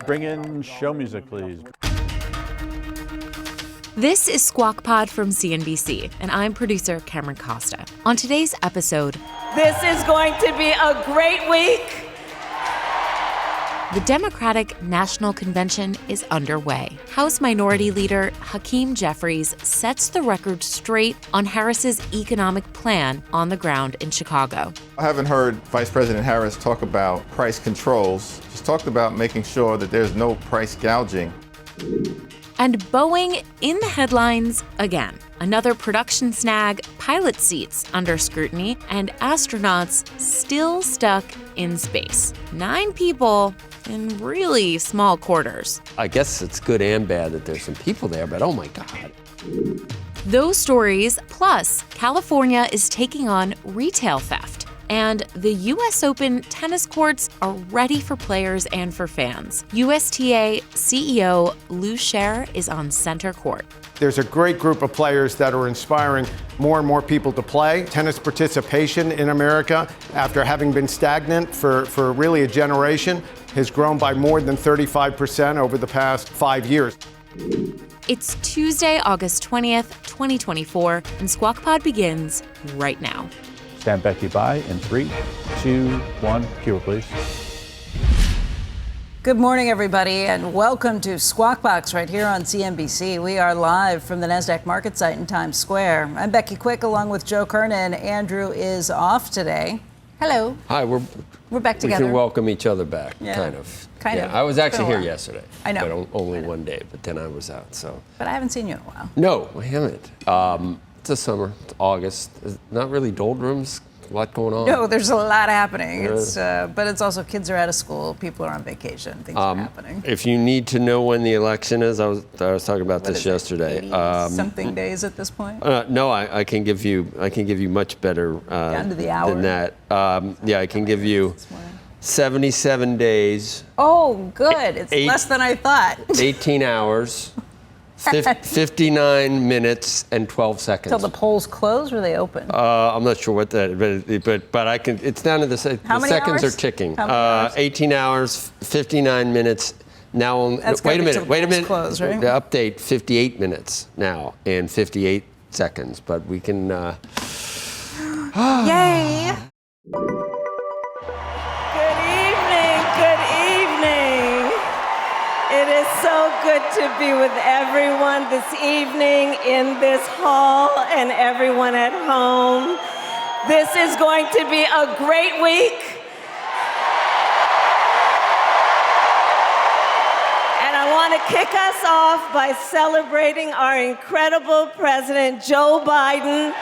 Bring in show music, please. This is Squawk Pod from CNBC, and I'm producer Cameron Costa. On today's episode, this is going to be a great week. The Democratic National Convention is underway. House Minority Leader Hakeem Jeffries sets the record straight on Harris's economic plan on the ground in Chicago. I haven't heard Vice President Harris talk about price controls. She's talked about making sure that there's no price gouging. And Boeing in the headlines again. Another production snag, pilot seats under scrutiny, and astronauts still stuck in space. 9 people in really small quarters. I guess it's good and bad that there's some people there, but oh my God. Those stories, plus California is taking on retail theft. And the U.S. Open tennis courts are ready for players and for fans. USTA CEO Lew Sherr is on center court. There's a great group of players that are inspiring more and more people to play. Tennis participation in America, after having been stagnant for really a generation, has grown by more than 35% over the past 5 years. It's Tuesday, August 20th, 2024, and Squawk Pod begins right now. Stand Becky by in 3, 2, 1. Cue, please. Good morning, everybody, and welcome to Squawk Box right here on CNBC. We are live from the NASDAQ market site in Times Square. I'm Becky Quick along with Joe Kernen. Andrew is off today. Hello. Hi, we're back together. We can welcome each other back, Yeah. kind of. Kind of. I was actually It's been a here while. yesterday. I know. But only one day, but then I was out, so. But I haven't seen you in a while. No, we haven't. It's the summer, it's August. It's not really doldrums, a lot going on. No, there's a lot happening. Yeah. But it's also kids are out of school, people are on vacation, things are happening. If you need to know when the election is, I was talking about What this is it, yesterday. 80 something days at this point? No, I can give you much better Down to the hour? than that. I can give you 77 days. Oh, good. It's Eight- less than I thought. 18 hours, 59 minutes, and 12 seconds. Till the polls close or they open? I'm not sure what that, but I can. It's down to the How many seconds hours? are ticking. How many hours? 18 hours, 59 minutes. Now, That's gotta wait a be till minute. the polls close, right? The update: 58 minutes now and 58 seconds. But we can. Yay! Good evening, good evening. It is so good to be with everyone this evening in this hall and everyone at home. This is going to be a great week. And I want to kick us off by celebrating our incredible President Joe Biden.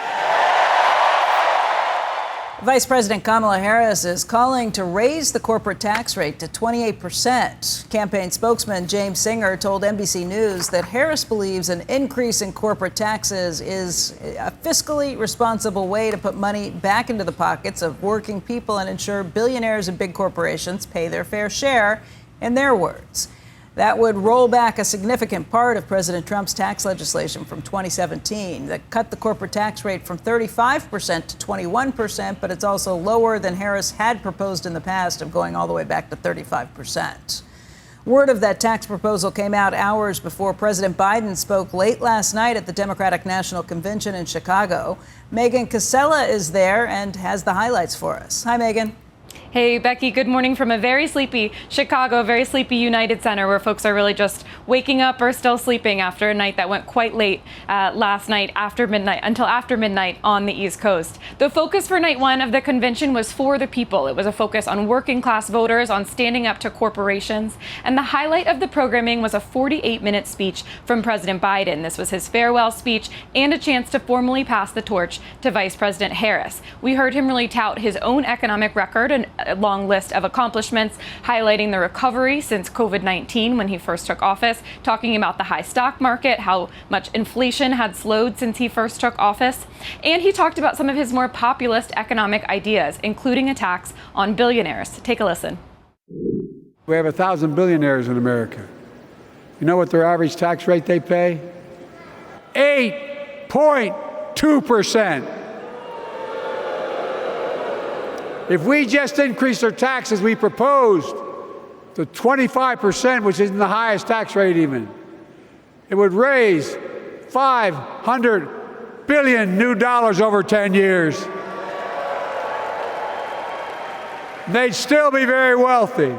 Vice President Kamala Harris is calling to raise the corporate tax rate to 28%. Campaign spokesman James Singer told NBC News that Harris believes an increase in corporate taxes is a fiscally responsible way to put money back into the pockets of working people and ensure billionaires and big corporations pay their fair share, in their words. That would roll back a significant part of President Trump's tax legislation from 2017 that cut the corporate tax rate from 35% to 21%, but it's also lower than Harris had proposed in the past of going all the way back to 35%. Word of that tax proposal came out hours before President Biden spoke late last night at the Democratic National Convention in Chicago. Megan Cassella is there and has the highlights for us. Hi, Megan. Hey, Becky, good morning from a very sleepy Chicago, very sleepy United Center, where folks are really just waking up or still sleeping after a night that went quite late last night until after midnight on the East Coast. The focus for night one of the convention was for the people. It was a focus on working class voters, on standing up to corporations. And the highlight of the programming was a 48-minute speech from President Biden. This was his farewell speech and a chance to formally pass the torch to Vice President Harris. We heard him really tout his own economic record and a long list of accomplishments, highlighting the recovery since COVID-19 when he first took office, talking about the high stock market, how much inflation had slowed since he first took office. And he talked about some of his more populist economic ideas, including a tax on billionaires. Take a listen. We have 1,000 billionaires in America. You know what their average tax rate they pay? 8.2%. If we just increase our taxes we proposed to 25%, which isn't the highest tax rate even. It would raise $500 billion new dollars over 10 years. They'd still be very wealthy.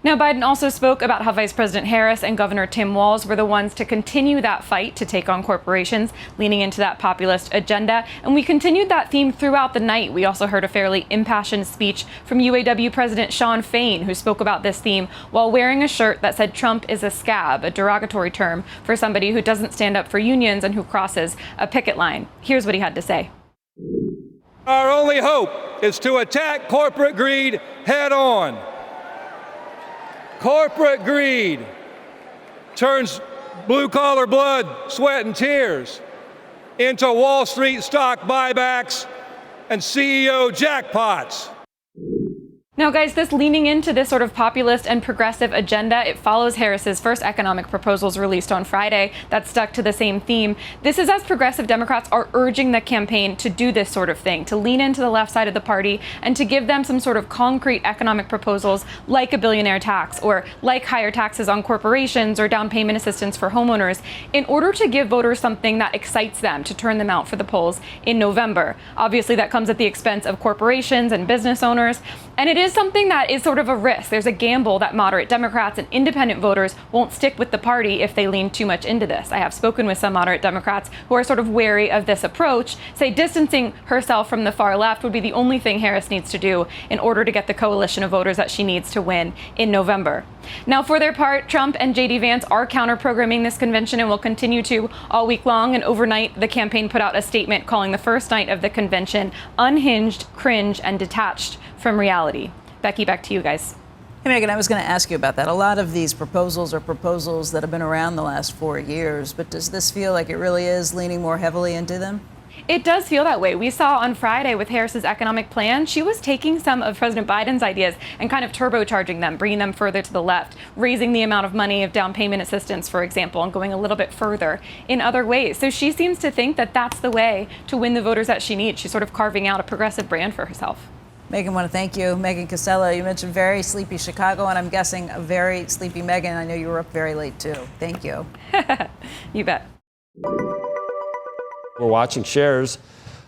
Now, Biden also spoke about how Vice President Harris and Governor Tim Walz were the ones to continue that fight to take on corporations, leaning into that populist agenda. And we continued that theme throughout the night. We also heard a fairly impassioned speech from UAW President Shawn Fain, who spoke about this theme while wearing a shirt that said Trump is a scab, a derogatory term for somebody who doesn't stand up for unions and who crosses a picket line. Here's what he had to say. Our only hope is to attack corporate greed head on. Corporate greed turns blue-collar blood, sweat, and tears into Wall Street stock buybacks and CEO jackpots. Now, guys, this leaning into this sort of populist and progressive agenda, it follows Harris's first economic proposals released on Friday that stuck to the same theme. This is as progressive Democrats are urging the campaign to do this sort of thing, to lean into the left side of the party and to give them some sort of concrete economic proposals like a billionaire tax or like higher taxes on corporations or down payment assistance for homeowners in order to give voters something that excites them to turn them out for the polls in November. Obviously, that comes at the expense of corporations and business owners. And it is something that is sort of a risk. There's a gamble that moderate Democrats and independent voters won't stick with the party if they lean too much into this. I have spoken with some moderate Democrats who are sort of wary of this approach, say distancing herself from the far left would be the only thing Harris needs to do in order to get the coalition of voters that she needs to win in November. Now, for their part, Trump and J.D. Vance are counter-programming this convention and will continue to all week long. And overnight, the campaign put out a statement calling the first night of the convention unhinged, cringe, and detached from reality. Becky, back to you guys. Hey, Megan, I was going to ask you about that. A lot of these proposals are proposals that have been around the last 4 years, but does this feel like it really is leaning more heavily into them? It does feel that way. We saw on Friday with Harris's economic plan, she was taking some of President Biden's ideas and kind of turbocharging them, bringing them further to the left, raising the amount of money of down payment assistance, for example, and going a little bit further in other ways. So she seems to think that that's the way to win the voters that she needs. She's sort of carving out a progressive brand for herself. Megan, I want to thank you. Megan Cassella, you mentioned very sleepy Chicago, and I'm guessing a very sleepy Megan. I know you were up very late, too. Thank you. You bet. We're watching shares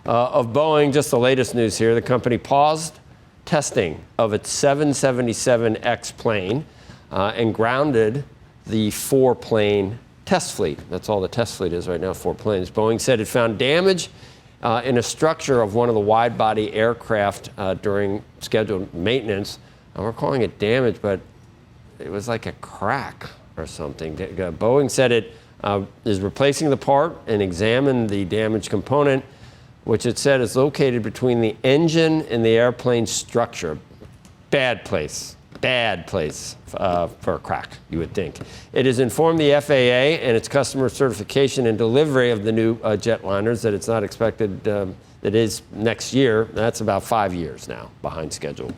of Boeing. Just the latest news here. The company paused testing of its 777X plane and grounded the 4-plane test fleet. That's all the test fleet is right now, 4 planes. Boeing said it found damage in a structure of one of the wide-body aircraft during scheduled maintenance. We're calling it damage, but it was like a crack or something. Boeing said it is replacing the part and examined the damaged component, which it said is located between the engine and the airplane structure. Bad place for a crack, you would think. It has informed the FAA and its customer certification and delivery of the new jetliners that it's not expected, that is next year. That's about 5 years now behind schedule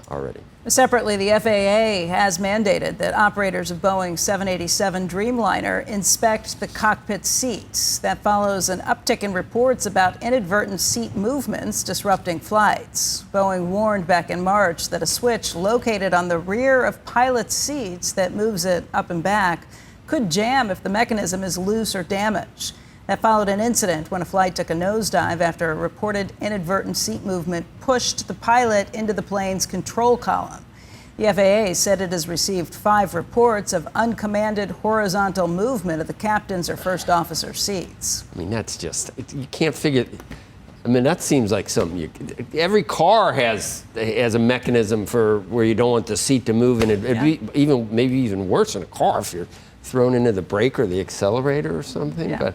already. Separately, the FAA has mandated that operators of Boeing's 787 Dreamliner inspect the cockpit seats. That follows an uptick in reports about inadvertent seat movements disrupting flights. Boeing warned back in March that a switch located on the rear of pilots' seats that moves it up and back could jam if the mechanism is loose or damaged. That followed an incident when a flight took a nosedive after a reported inadvertent seat movement pushed the pilot into the plane's control column. The FAA said it has received 5 reports of uncommanded horizontal movement of the captain's or first officer seats. I mean, that's just, you can't figure, I mean, that seems like something every car has a mechanism for where you don't want the seat to move, and it'd be maybe even worse in a car if you're thrown into the brake or the accelerator or something. Yeah. But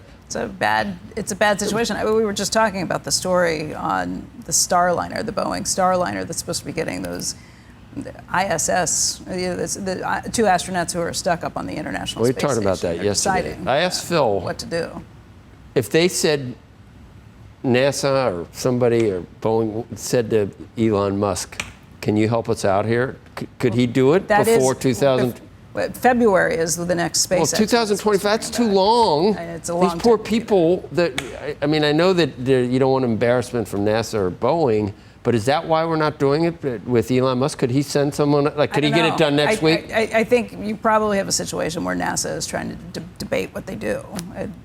it's a bad situation. We were just talking about the story on the Starliner, the Boeing Starliner that's supposed to be getting those ISS, the 2 astronauts who are stuck up on the International Space Station. We talked about that yesterday. I asked Phil what to do. If they said, NASA or somebody or Boeing said to Elon Musk, can you help us out here? Could he do it before 2000? February is the next SpaceX. Well, 2025, that's too long. It's a long These poor people, I mean, I know that you don't want embarrassment from NASA or Boeing, But is that why we're not doing it with Elon Musk? Could he send someone, like, could he get it done next week? I think you probably have a situation where NASA is trying to debate what they do.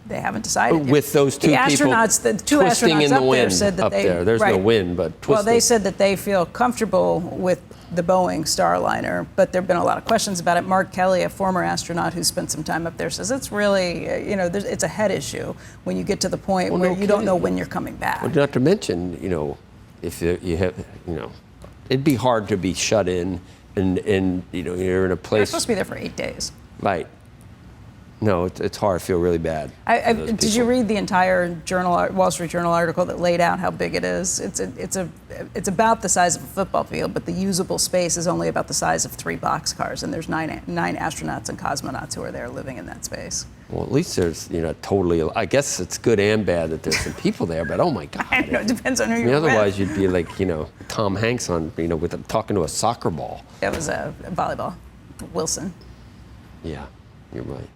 They haven't decided yet. With those two astronauts, people the two twisting astronauts in the up there wind said that up they, there. There's no wind, but twisting. Well, they said that they feel comfortable with the Boeing Starliner, but there have been a lot of questions about it. Mark Kelly, a former astronaut who spent some time up there, says it's really, it's a head issue when you get to the point where you don't know when you're coming back. Well, not to mention, if you have, it'd be hard to be shut in and you're in a place. They're supposed to be there for 8 days. Right. No, it's hard. I feel really bad. Did you read the entire Wall Street Journal article that laid out how big it is? It's about the size of a football field, but the usable space is only about the size of 3 boxcars, and there's nine astronauts and cosmonauts who are there living in that space. Well, at least there's, totally. I guess it's good and bad that there's some people there, but oh my God! I know, it depends on who you're otherwise, with. you'd be like, Tom Hanks on, with talking to a soccer ball. That was a volleyball, Wilson. Yeah, you're right.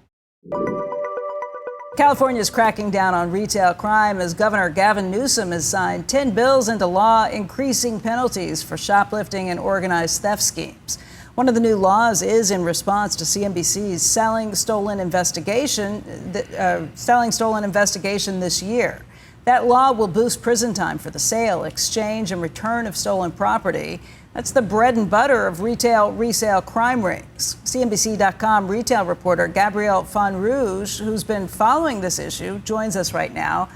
California is cracking down on retail crime as Governor Gavin Newsom has signed 10 bills into law increasing penalties for shoplifting and organized theft schemes. One of the new laws is in response to CNBC's selling stolen investigation this year. That law will boost prison time for the sale, exchange, and return of stolen property. That's the bread and butter of retail resale crime rings. CNBC.com retail reporter Gabrielle Fonrouge, who's been following this issue, joins us right now.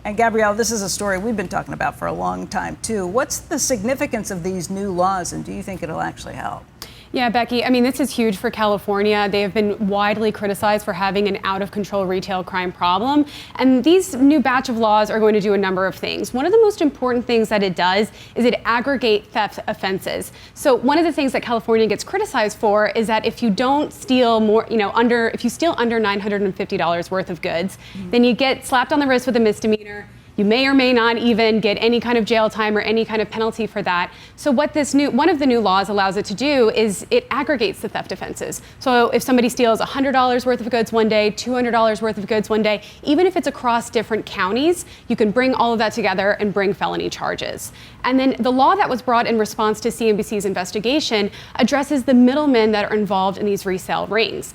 And Gabrielle, this is a story we've been talking about for a long time, too. What's the significance of these new laws, and do you think it'll actually help? Yeah, Becky, this is huge for California. They have been widely criticized for having an out-of-control retail crime problem. And these new batch of laws are going to do a number of things. One of the most important things that it does is it aggregates theft offenses. So one of the things that California gets criticized for is that if you don't steal more, if you steal under $950 worth of goods, then you get slapped on the wrist with a misdemeanor. You may or may not even get any kind of jail time or any kind of penalty for that. So what one of the new laws allows it to do is it aggregates the theft offenses. So if somebody steals $100 worth of goods one day, $200 worth of goods one day, even if it's across different counties, you can bring all of that together and bring felony charges. And then the law that was brought in response to CNBC's investigation addresses the middlemen that are involved in these resale rings.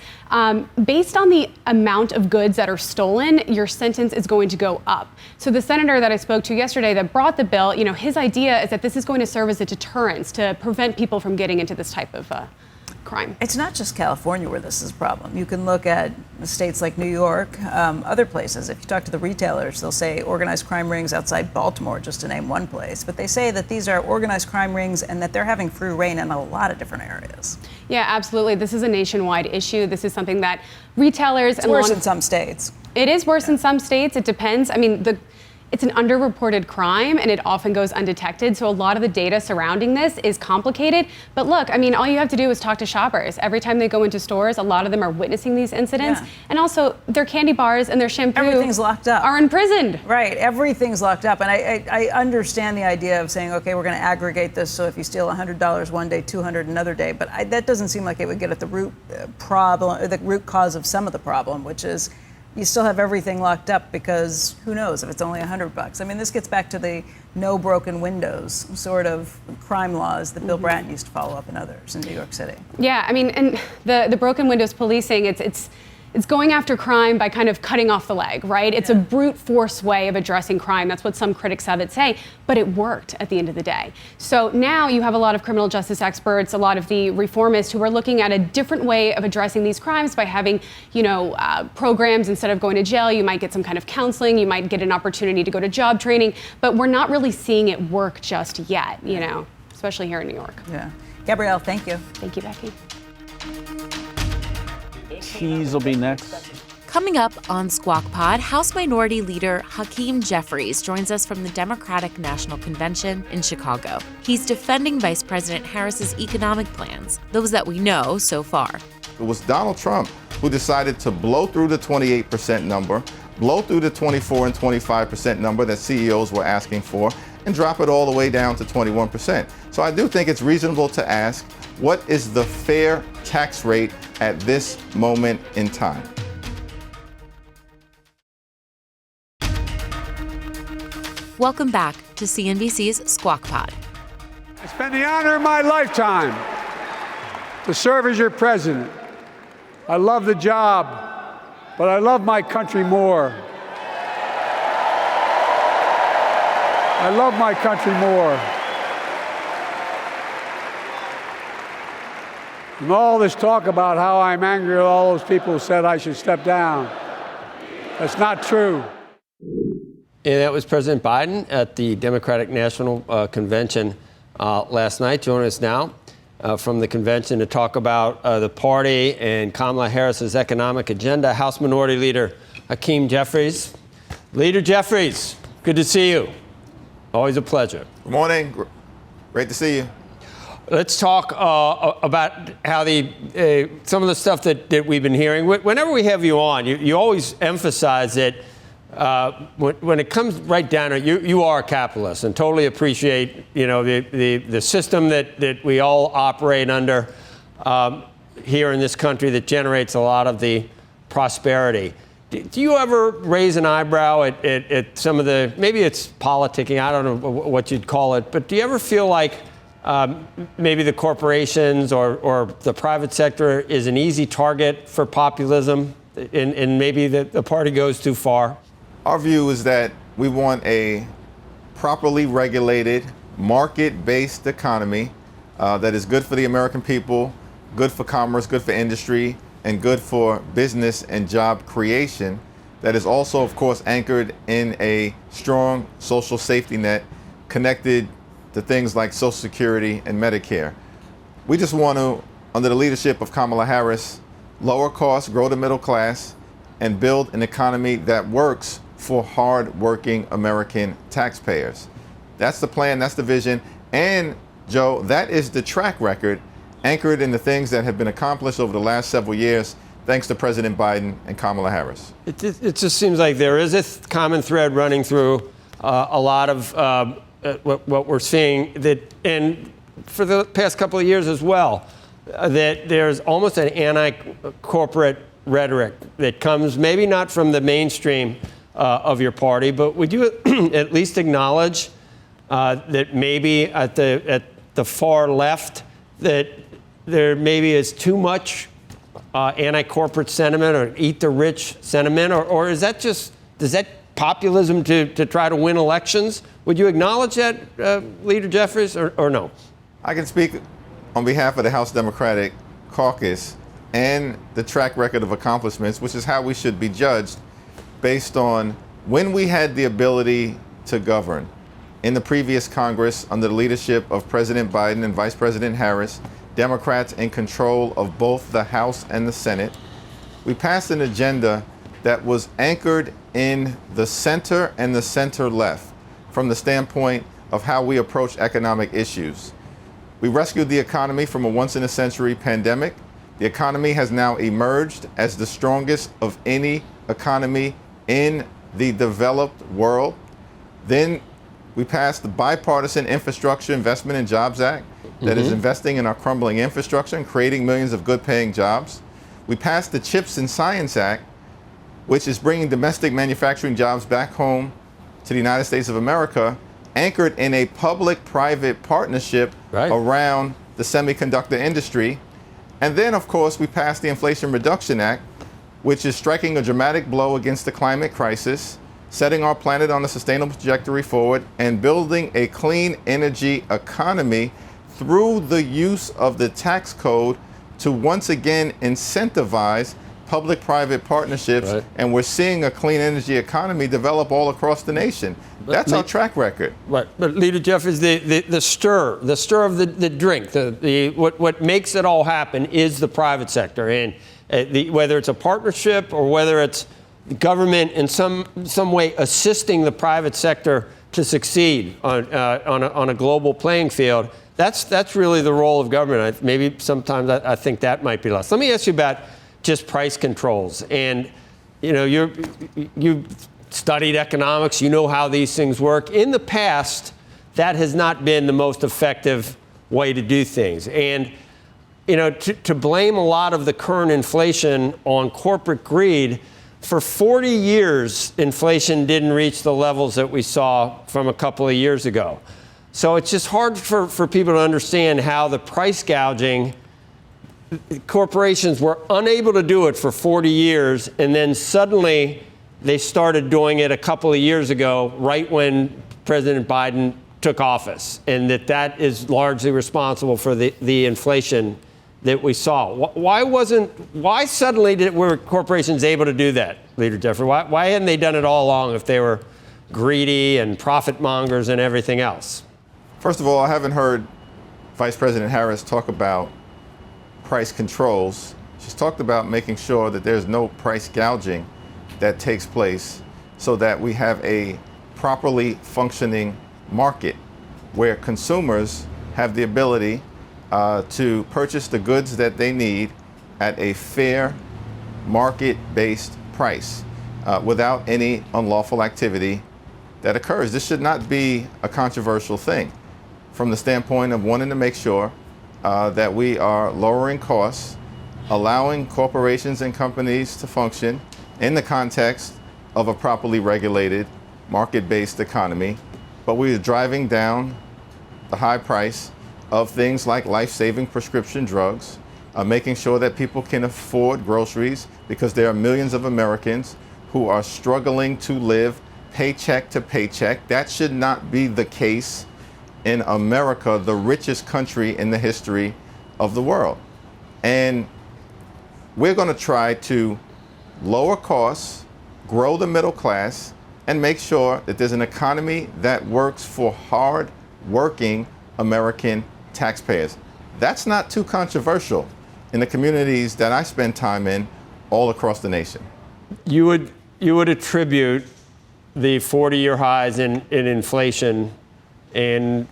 Based on the amount of goods that are stolen, your sentence is going to go up. So the senator that I spoke to yesterday that brought the bill, his idea is that this is going to serve as a deterrence to prevent people from getting into this type of crime. It's not just California where this is a problem. You can look at states like New York, other places. If you talk to the retailers, they'll say organized crime rings outside Baltimore, just to name one place. But they say that these are organized crime rings and that they're having free reign in a lot of different areas. Yeah, absolutely. This is a nationwide issue. This is something that retailers it's worse in some states. It is worse in some states. It depends. It's an underreported crime and it often goes undetected. So a lot of the data surrounding this is complicated. But look, all you have to do is talk to shoppers. Every time they go into stores, a lot of them are witnessing these incidents. Yeah. And also their candy bars and their shampoo everything's locked up. Are imprisoned. Right, everything's locked up. And I understand the idea of saying, okay, we're going to aggregate this. So if you steal $100 one day, $200 another day. But that doesn't seem like it would get at the root problem, or the root cause of some of the problem, which is you still have everything locked up because who knows if it's only $100. This gets back to the no broken windows sort of crime laws that Bill Bratton used to follow up in others in New York City. Yeah, and the broken windows policing, it's going after crime by kind of cutting off the leg, right? It's a brute force way of addressing crime. That's what some critics of it say, but it worked at the end of the day. So now you have a lot of criminal justice experts, a lot of the reformists who are looking at a different way of addressing these crimes by having, programs. Instead of going to jail, you might get some kind of counseling, you might get an opportunity to go to job training, but we're not really seeing it work just yet, especially here in New York. Yeah. Gabrielle, thank you. Thank you, Becky. Cheese will be next. Coming up on Squawk Pod, House Minority Leader Hakeem Jeffries joins us from the Democratic National Convention in Chicago. He's defending Vice President Harris's economic plans, those that we know so far. It was Donald Trump who decided to blow through the 28% number, blow through the 24 and 25% number that CEOs were asking for, and drop it all the way down to 21%. So I do think it's reasonable to ask, what is the fair tax rate at this moment in time? Welcome back to CNBC's Squawk Pod. It's been the honor of my lifetime to serve as your president. I love the job, but I love my country more. I love my country more. And all this talk about how I'm angry at all those people who said I should step down, that's not true. And that was President Biden at the Democratic National Convention last night. Joining us now from the convention to talk about the party and Kamala Harris's economic agenda, House Minority Leader Hakeem Jeffries. Leader Jeffries, good to see you. Always a pleasure. Good morning. Great to see you. Let's talk about how some of the stuff that we've been hearing. Whenever we have you on, you always emphasize that when it comes right down to it, you are a capitalist and totally appreciate the system that we all operate under here in this country that generates a lot of the prosperity. Do you ever raise an eyebrow at some of the, maybe it's politicking, I don't know what you'd call it, but do you ever feel like maybe the corporations or the private sector is an easy target for populism and maybe the party goes too far? Our view is that we want a properly regulated, market-based economy that is good for the American people, good for commerce, good for industry, and good for business and job creation, that is also, of course, anchored in a strong social safety net connected to things like Social Security and Medicare. We just want to, under the leadership of Kamala Harris, lower costs, grow the middle class, and build an economy that works for hard-working American taxpayers. That's the plan, that's the vision, and Joe, that is the track record anchored in the things that have been accomplished over the last several years, thanks to President Biden and Kamala Harris. It just seems like there is a common thread running through a lot of what we're seeing, that, and for the past couple of years as well, that there's almost an anti-corporate rhetoric that comes maybe not from the mainstream of your party, but would you at least acknowledge that maybe at the far left that there maybe is too much anti-corporate sentiment or eat the rich sentiment, or is that does that populism to try to win elections? Would you acknowledge that, Leader Jeffries, or no? I can speak on behalf of the House Democratic Caucus and the track record of accomplishments, which is how we should be judged based on when we had the ability to govern. In the previous Congress, under the leadership of President Biden and Vice President Harris, Democrats in control of both the House and the Senate, we passed an agenda that was anchored in the center and the center left from the standpoint of how we approach economic issues. We rescued the economy from a once-in-a-century pandemic. The economy has now emerged as the strongest of any economy in the developed world. Then we passed the Bipartisan Infrastructure Investment and Jobs Act that is investing in our crumbling infrastructure and creating millions of good-paying jobs. We passed the CHIPS and Science Act, which is bringing domestic manufacturing jobs back home to the United States of America, anchored in a public-private partnership around the semiconductor industry. And then, of course, we passed the Inflation Reduction Act, which is striking a dramatic blow against the climate crisis, setting our planet on a sustainable trajectory forward, and building a clean energy economy through the use of the tax code to once again incentivize public-private partnerships, and we're seeing a clean energy economy develop all across the nation. That's our track record. Right, but Leader Jeffries, the stir of the drink, what makes it all happen is the private sector, and whether it's a partnership or whether it's the government in some way assisting the private sector to succeed on a global playing field. That's really the role of government. Maybe sometimes I think that might be less. Let me ask you about just price controls. And you studied economics. You know how these things work. In the past, that has not been the most effective way to do things. And to blame a lot of the current inflation on corporate greed. For 40 years, inflation didn't reach the levels that we saw from a couple of years ago. So it's just hard for people to understand how the price gouging, corporations were unable to do it for 40 years, and then suddenly they started doing it a couple of years ago, right when President Biden took office, and that is largely responsible for the inflation that we saw. Why suddenly were corporations able to do that, Leader Jeffries? Why hadn't they done it all along if they were greedy and profit mongers and everything else? First of all, I haven't heard Vice President Harris talk about price controls. She's talked about making sure that there's no price gouging that takes place so that we have a properly functioning market where consumers have the ability to purchase the goods that they need at a fair market-based price without any unlawful activity that occurs. This should not be a controversial thing from the standpoint of wanting to make sure that we are lowering costs, allowing corporations and companies to function in the context of a properly regulated market-based economy, but we are driving down the high price of things like life-saving prescription drugs, making sure that people can afford groceries, because there are millions of Americans who are struggling to live paycheck to paycheck. That should not be the case in America, the richest country in the history of the world. And we're going to try to lower costs, grow the middle class, and make sure that there's an economy that works for hard-working American taxpayers. That's not too controversial in the communities that I spend time in all across the nation. You would attribute the 40-year highs in inflation, and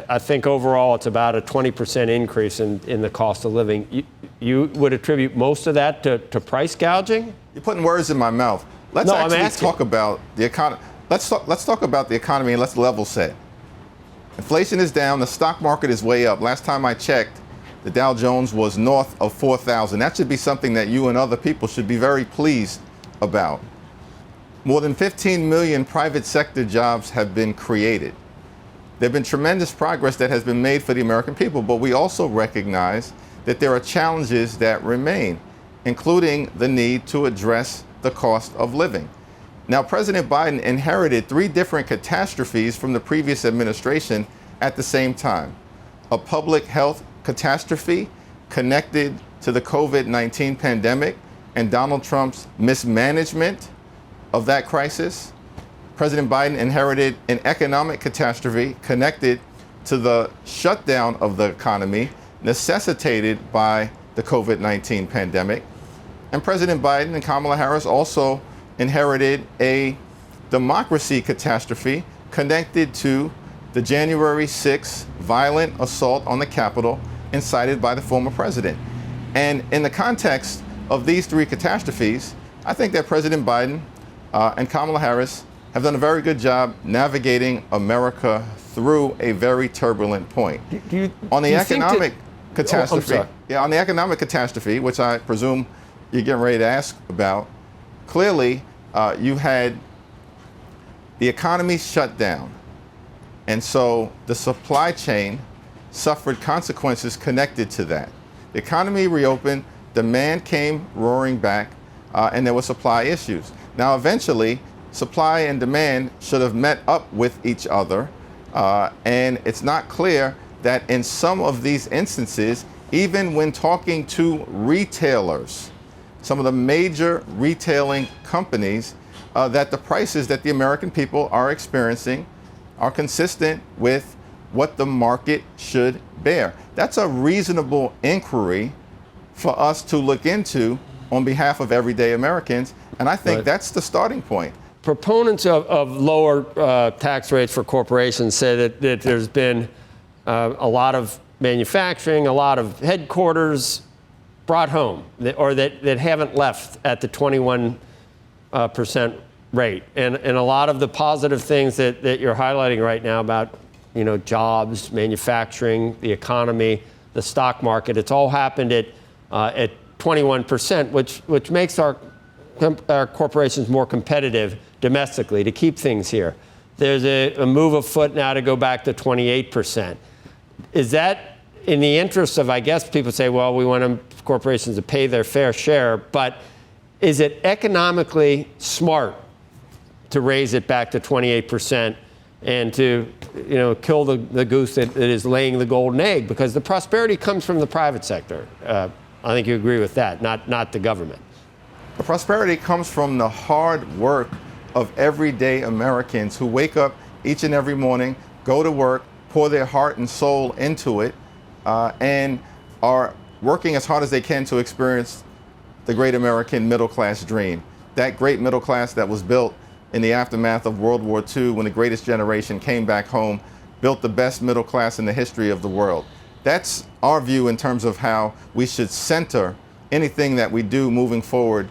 I think overall it's about a 20% increase in the cost of living. You would attribute most of that to price gouging? You're putting words in my mouth. Let's talk about the economy. Let's talk about the economy, and let's level set. Inflation is down. The stock market is way up. Last time I checked, the Dow Jones was north of 4,000. That should be something that you and other people should be very pleased about. More than 15 million private sector jobs have been created. There have been tremendous progress that has been made for the American people, but we also recognize that there are challenges that remain, including the need to address the cost of living. Now, President Biden inherited 3 different catastrophes from the previous administration at the same time. A public health catastrophe connected to the COVID-19 pandemic and Donald Trump's mismanagement of that crisis. President Biden inherited an economic catastrophe connected to the shutdown of the economy necessitated by the COVID-19 pandemic. And President Biden and Kamala Harris also inherited a democracy catastrophe connected to the January 6th violent assault on the Capitol incited by the former president. And in the context of these 3 catastrophes, I think that President Biden and Kamala Harris have done a very good job navigating America through a very turbulent point. On the economic catastrophe, on the economic catastrophe, which I presume you're getting ready to ask about, clearly you had the economy shut down, and so the supply chain suffered consequences connected to that. The economy reopened, demand came roaring back, and there were supply issues. Now, eventually, supply and demand should have met up with each other, and it's not clear that in some of these instances, even when talking to retailers, some of the major retailing companies, that the prices that the American people are experiencing are consistent with what the market should bear. That's a reasonable inquiry for us to look into on behalf of everyday Americans, and I think that's the starting point. Proponents of lower tax rates for corporations say that there's been a lot of manufacturing, a lot of headquarters brought home, or that haven't left at the 21% rate. And a lot of the positive things that you're highlighting right now about, jobs, manufacturing, the economy, the stock market, it's all happened at 21%, which makes our corporations more competitive domestically to keep things here. there's a move afoot now to go back to 28%. Is that in the interest of, I guess people say, well, we want corporations to pay their fair share, but is it economically smart to raise it back to 28% and to, kill the goose that is laying the golden egg? Because the prosperity comes from the private sector. I think you agree with that, not the government. The prosperity comes from the hard work of everyday Americans who wake up each and every morning, go to work, pour their heart and soul into it, and are working as hard as they can to experience the great American middle class dream. That great middle class that was built in the aftermath of World War II, when the greatest generation came back home, built the best middle class in the history of the world. That's our view in terms of how we should center anything that we do moving forward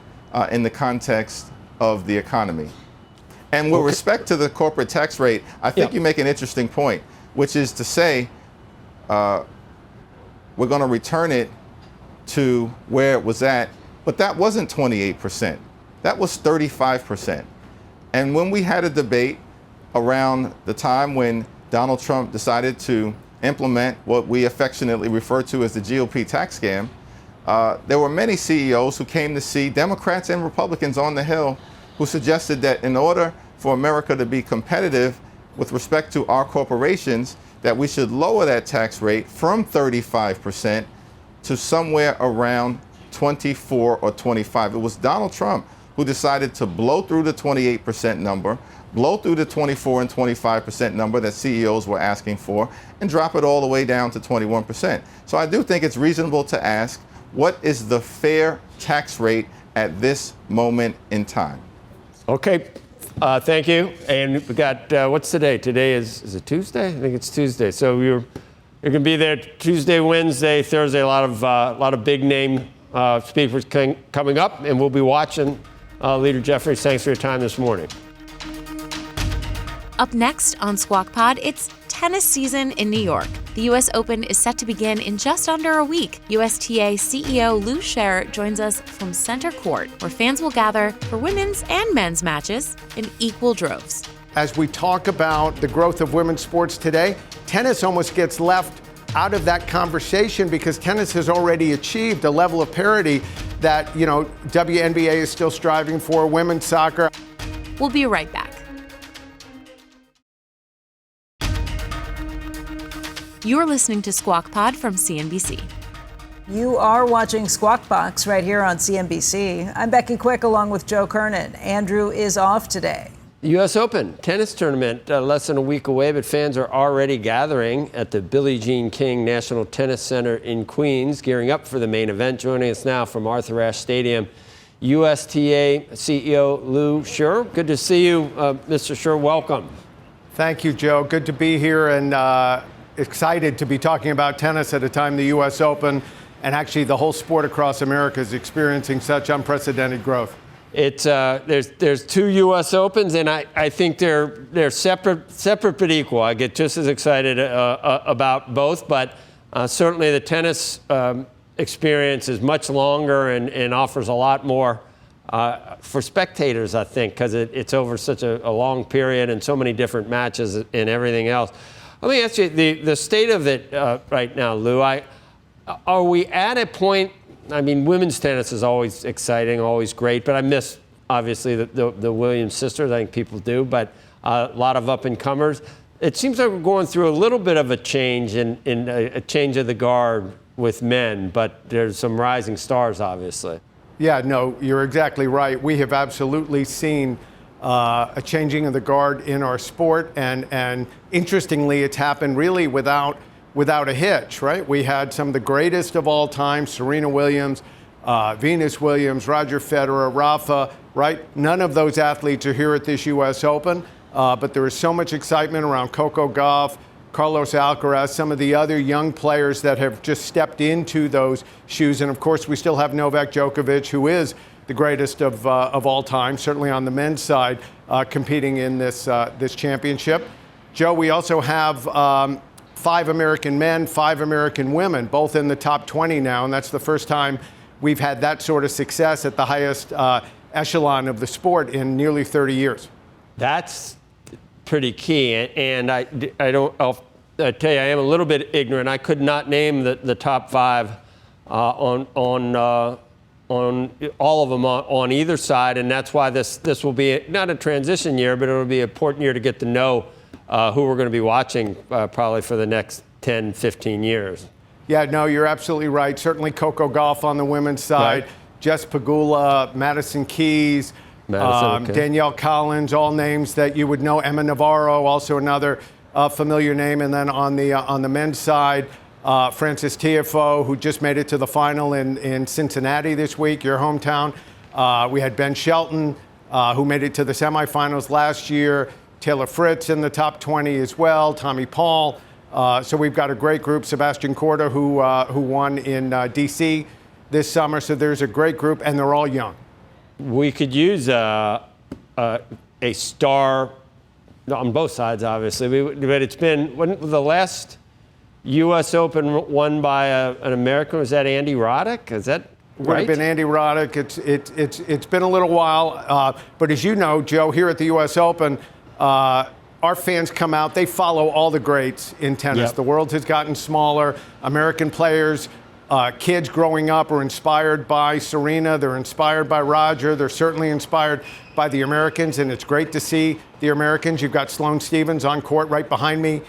in the context of the economy. And with respect to the corporate tax rate, I think you make an interesting point, which is to say we're going to return it to where it was at, but that wasn't 28%. That was 35%. And when we had a debate around the time when Donald Trump decided to implement what we affectionately refer to as the GOP tax scam, there were many CEOs who came to see Democrats and Republicans on the Hill who suggested that in order for America to be competitive with respect to our corporations, that we should lower that tax rate from 35% to somewhere around 24 or 25. It was Donald Trump who decided to blow through the 28% number, blow through the 24 and 25% number that CEOs were asking for, and drop it all the way down to 21%. So I do think it's reasonable to ask, what is the fair tax rate at this moment in time? Okay. Thank you. And we got, what's today? Today is it Tuesday? I think it's Tuesday. So you're going to be there Tuesday, Wednesday, Thursday. A lot of big name speakers coming up, and we'll be watching. Leader Jeffries, thanks for your time this morning. Up next on Squawk Pod, it's tennis season in New York. The U.S. Open is set to begin in just under a week. USTA CEO Lew Sherr joins us from center court, where fans will gather for women's and men's matches in equal droves. As we talk about the growth of women's sports today, tennis almost gets left out of that conversation because tennis has already achieved a level of parity that, WNBA is still striving for, women's soccer. We'll be right back. You're listening to Squawk Pod from CNBC. You are watching Squawk Box right here on CNBC. I'm Becky Quick along with Joe Kernen. Andrew is off today. The U.S. Open tennis tournament less than a week away, but fans are already gathering at the Billie Jean King National Tennis Center in Queens, gearing up for the main event. Joining us now from Arthur Ashe Stadium, USTA CEO Lew Sherr. Good to see you, Mr. Sherr. Welcome. Thank you, Joe. Good to be here and excited to be talking about tennis at a time the U.S. Open and actually the whole sport across America is experiencing such unprecedented growth. It's there's two U.S. Opens, and I think they're separate but equal. I get just as excited about both, but certainly the tennis experience is much longer and offers a lot more for spectators, I think, because it's over such a long period and so many different matches and everything else. Let me ask you, the state of it right now, Lew, are we at a point, I mean, women's tennis is always exciting, always great, but I miss, obviously, the Williams sisters. I think people do, but a lot of up-and-comers. It seems like we're going through a little bit of a change in a change of the guard with men, but there's some rising stars, obviously. Yeah, no, you're exactly right. We have absolutely seen a changing of the guard in our sport, and interestingly, it's happened really without a hitch, right? We had some of the greatest of all time, Serena Williams, Venus Williams, Roger Federer, Rafa, right? None of those athletes are here at this U.S. Open, but there is so much excitement around Coco Gauff, Carlos Alcaraz, some of the other young players that have just stepped into those shoes. And of course, we still have Novak Djokovic, who is the greatest of all time, certainly on the men's side, competing in this championship. Joe, we also have 5 American men, 5 American women, both in the top 20 now, and that's the first time we've had that sort of success at the highest echelon of the sport in nearly 30 years. That's pretty key. And I'll tell you, I am a little bit ignorant. I could not name the top 5 on all of them on either side, and that's why this will be not a transition year, but it'll be an important year to get to know who we're going to be watching probably for the next 10, 15 years. Yeah, no, you're absolutely right. Certainly Coco Gauff on the women's side, right. Jess Pegula, Madison Keys, okay. Danielle Collins, all names that you would know. Emma Navarro, also another familiar name. And then on the men's side, Francis Tiafoe, who just made it to the final in Cincinnati this week, your hometown. We had Ben Shelton, who made it to the semifinals last year. Taylor Fritz in the top 20 as well. Tommy Paul. So we've got a great group. Sebastian Corda, who won in D.C. this summer. So there's a great group, and they're all young. We could use a star on both sides, obviously. But it's been the last U.S. Open won by an American. Was that Andy Roddick? Is that right? Would have been Andy Roddick. It's been a little while. But as you know, Joe, here at the U.S. Open, our fans come out. They follow all the greats in tennis. Yep. The world has gotten smaller. American players, kids growing up are inspired by Serena. They're inspired by Roger. They're certainly inspired by the Americans, and it's great to see the Americans. You've got Sloane Stephens on court right behind me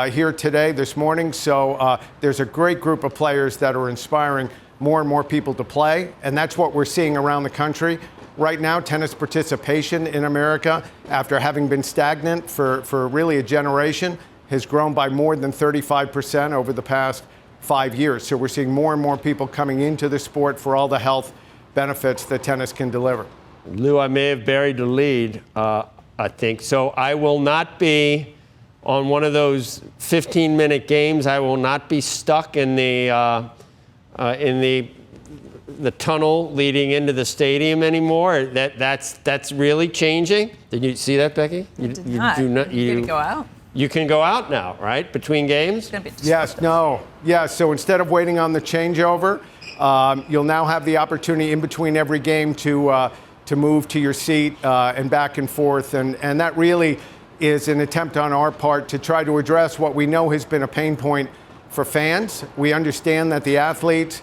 here today, this morning. So there's a great group of players that are inspiring more and more people to play, and that's what we're seeing around the country. Right now, tennis participation in America, after having been stagnant for really a generation, has grown by more than 35% over the past 5 years. So we're seeing more and more people coming into the sport for all the health benefits that tennis can deliver. Lou, I may have buried the lead, I think. So I will not be on one of those 15-minute games. I will not be stuck in the tunnel leading into the stadium anymore. That's really changing. Did you see that, Becky? You did not. You can go out. You can go out now, right? Between games? It's going to be yes, no. Yeah, so instead of waiting on the changeover, you'll now have the opportunity in between every game to move to your seat and back and forth. And that really is an attempt on our part to try to address what we know has been a pain point for fans. We understand that the athletes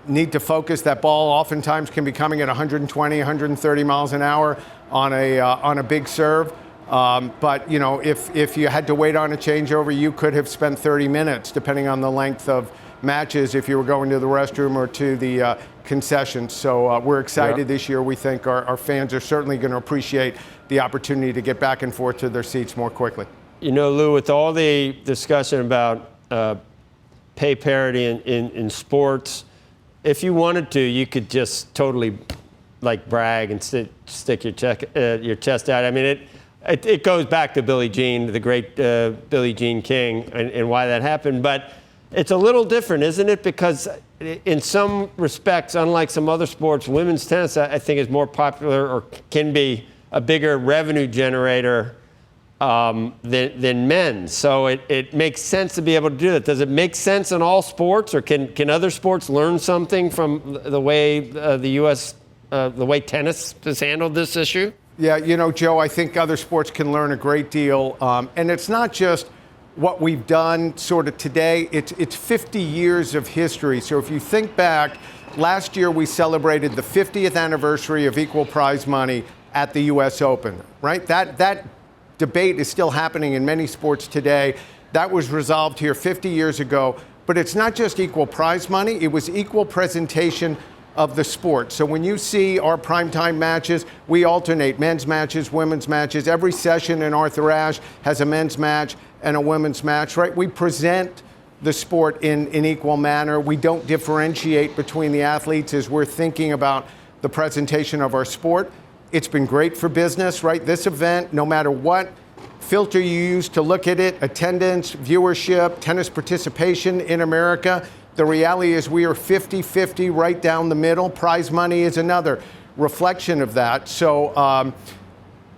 need to focus. That ball oftentimes can be coming at 120, 130 miles an hour on a big serve. But, you know, if you had to wait on a changeover, you could have spent 30 minutes, depending on the length of matches, if you were going to the restroom or to the concessions. So we're excited this year. We think our fans are certainly going to appreciate the opportunity to get back and forth to their seats more quickly. You know, Lou, with all the discussion about pay parity in sports, if you wanted to, you could just totally like brag and stick your chest out. I mean, it goes back to Billie Jean, the great Billie Jean King, and why that happened. But it's a little different, isn't it? Because in some respects, unlike some other sports, women's tennis, I think, is more popular or can be a bigger revenue generator than men. So it makes sense to be able to do that. Does it make sense in all sports, or can other sports learn something from the way the way tennis has handled this issue? Yeah, you know, Joe, I think other sports can learn a great deal. And it's not just what we've done sort of today. It's 50 years of history. So if you think back, last year we celebrated the 50th anniversary of equal prize money at the U.S. Open, right? That debate is still happening in many sports today. That was resolved here 50 years ago. But it's not just equal prize money. It was equal presentation of the sport. So when you see our primetime matches, we alternate men's matches, women's matches. Every session in Arthur Ashe has a men's match and a women's match, right? We present the sport in equal manner. We don't differentiate between the athletes as we're thinking about the presentation of our sport. It's been great for business, right? This event, no matter what filter you use to look at it, attendance, viewership, tennis participation in America, the reality is we are 50-50 right down the middle. Prize money is another reflection of that. So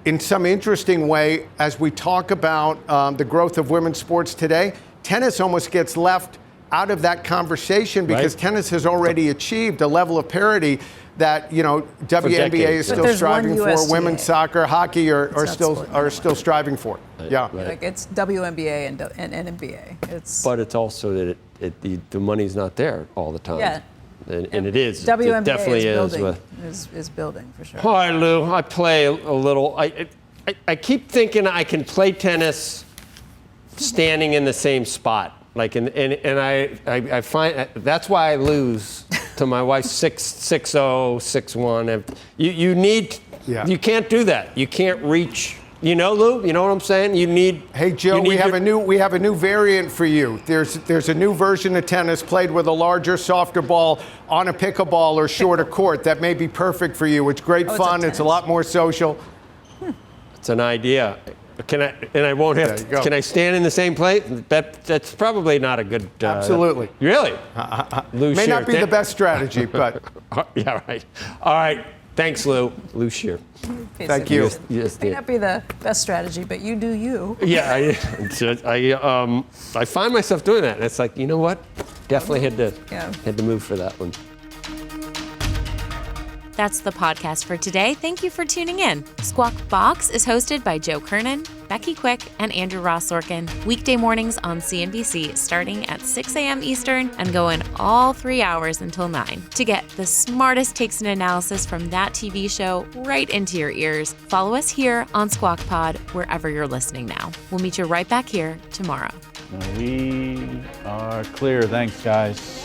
in some interesting way, as we talk about the growth of women's sports today, tennis almost gets left out of that conversation because Right. tennis has already achieved a level of parity that, WNBA is decades. still there's striving one for. USTA. Women's soccer, hockey are not still split. striving for it. Yeah. Like it's WNBA and NBA. It's But it's also that the money's not there all the time. Yeah. And it is. WNBA it definitely is is. building, is building for sure. Hi, Lou. I play a little. I keep thinking I can play tennis standing in the same spot. Like, and I find that's why I lose to my wife 6-0, 6-1. You need. Yeah. You can't do that. You can't reach. Lou. You know what I'm saying? You need. Hey, Joe, we have a new variant for you. There's a new version of tennis played with a larger, softer ball on a pickleball or shorter court that may be perfect for you. It's great fun. It's a lot more social. It's an idea. Can I? And I won't have. There you go. Can I stand in the same place? That's probably not a good. Absolutely. Really? Lou May Sherr. not be the best strategy, but Yeah, right. All right. Thanks, Lou. Lou Sherr. thank you. Yes, May not be the best strategy, but you do you. Yeah, I find myself doing that, and it's like, you know what? Definitely had to move for that one. That's the podcast for today. Thank you for tuning in. Squawk Box is hosted by Joe Kernen, Becky Quick, and Andrew Ross Sorkin. Weekday mornings on CNBC starting at 6 a.m. Eastern and going all 3 hours until 9. To get the smartest takes and analysis from that TV show right into your ears, follow us here on Squawk Pod wherever you're listening now. We'll meet you right back here tomorrow. We are clear. Thanks, guys.